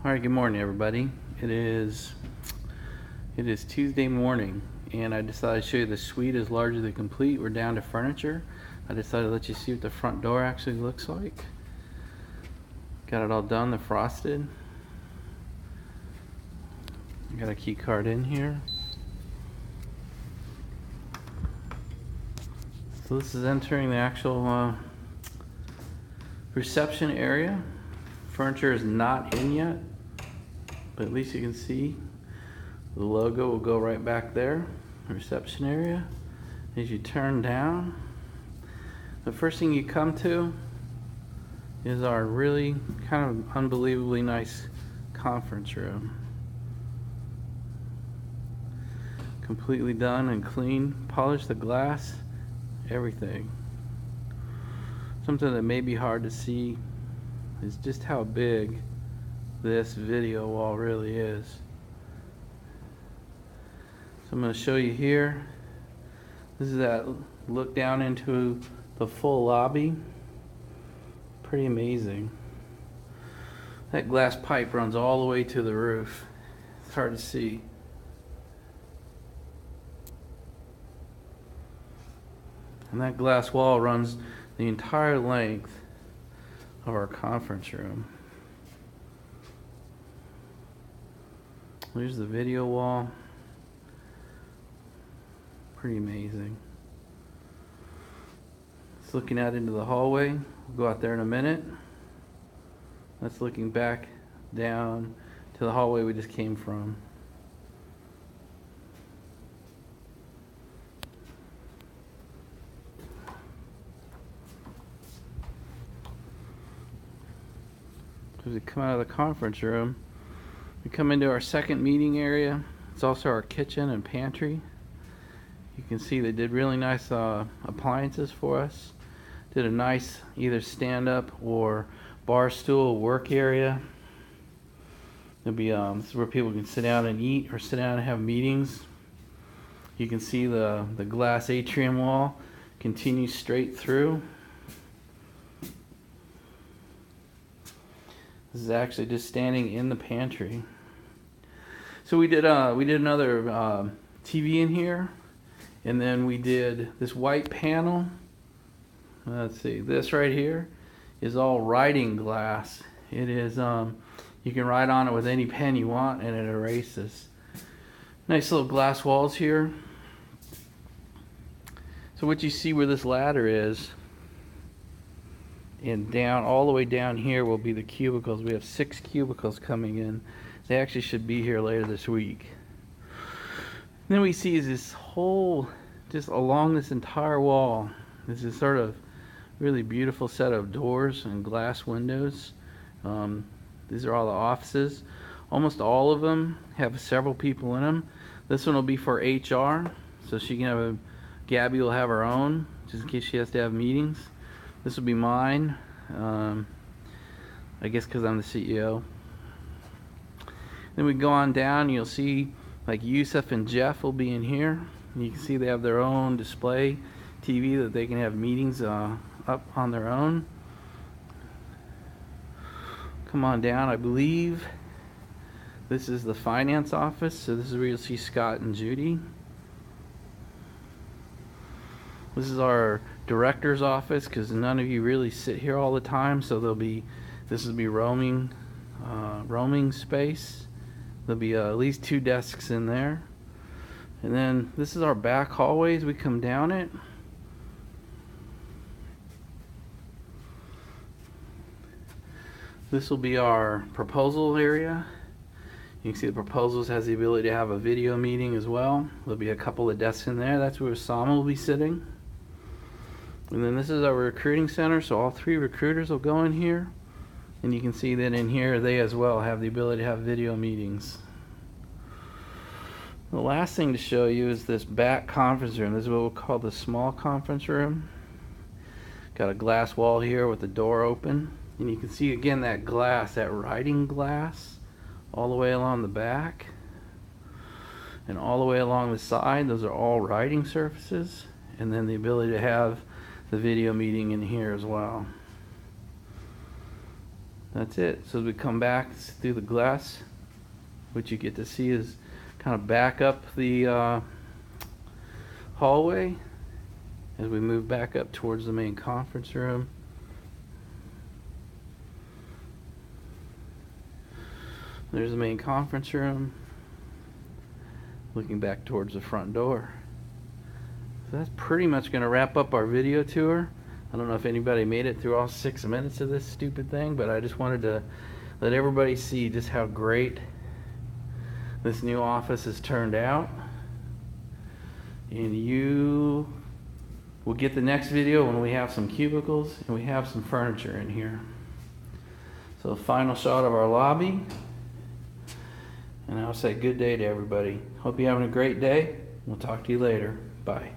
All right, good morning, everybody. It is Tuesday morning, and I decided to show you the suite is largely complete. We're down to furniture. I decided to let you see what the front door actually looks like. Got it all done, the frosted. I got a key card in here. So this is entering the actual reception area. Furniture is not in yet, but at least you can see the logo will go right back there, the reception area. As you turn down, the first thing you come to is our really kind of unbelievably nice conference room. Completely done and clean, polished the glass, everything. Something that may be hard to see is just how big this video wall really is. So I'm going to show you here. This is that look down into the full lobby. Pretty amazing. That glass pipe runs all the way to the roof. It's hard to see. And that glass wall runs the entire length of our conference room. There's the video wall. Pretty amazing. It's looking out into the hallway. We'll go out there in a minute. That's looking back down to the hallway we just came from. As we come out of the conference room, we come into our second meeting area. It's also our kitchen and pantry. You can see they did really nice appliances for us. Did a nice either stand-up or bar stool work area. There'll be this is where people can sit down and eat or sit down and have meetings. You can see the glass atrium wall continues straight through. This is actually just standing in the pantry. So we did another TV in here, and then we did this white panel. Let's see, this right here is all writing glass. It is you can write on it with any pen you want, and it erases. Nice little glass walls here. So what you see where this ladder is, and down all the way down here will be the cubicles. We have 6 cubicles coming in. They actually should be here later this week. And then we see is this whole, just along this entire wall, this is sort of really beautiful set of doors and glass windows. These are all the offices. Almost all of them have several people in them. This one will be for HR, so she can have Gabby will have her own, just in case she has to have meetings. This will be mine, I guess because I'm the CEO. Then we go on down, you'll see like Yusuf and Jeff will be in here. And you can see they have their own display TV that they can have meetings up on their own. Come on down, I believe this is the finance office, so this is where you'll see Scott and Judy. This is our director's office, because none of you really sit here all the time, so this will be roaming space. There'll be at least 2 desks in there. And then this is our back hallways. We come down it. This will be our proposal area. You can see the proposals has the ability to have a video meeting as well. There'll be a couple of desks in there. That's where Sama will be sitting. And then this is our recruiting center, so all 3 recruiters will go in here. And you can see that in here they as well have the ability to have video meetings. The last thing to show you is this back conference room. This is what we'll call the small conference room. Got a glass wall here with the door open. And you can see again that glass, that writing glass, all the way along the back. And all the way along the side, those are all writing surfaces. And then the ability to have the video meeting in here as well. That's it. So as we come back through the glass, what you get to see is kind of back up the hallway as we move back up towards the main conference room. There's the main conference room, looking back towards the front door. So that's pretty much going to wrap up our video tour. I don't know if anybody made it through all 6 minutes of this stupid thing, but I just wanted to let everybody see just how great this new office has turned out. And you will get the next video when we have some cubicles and we have some furniture in here. So final shot of our lobby. And I'll say good day to everybody. Hope you're having a great day. We'll talk to you later. Bye.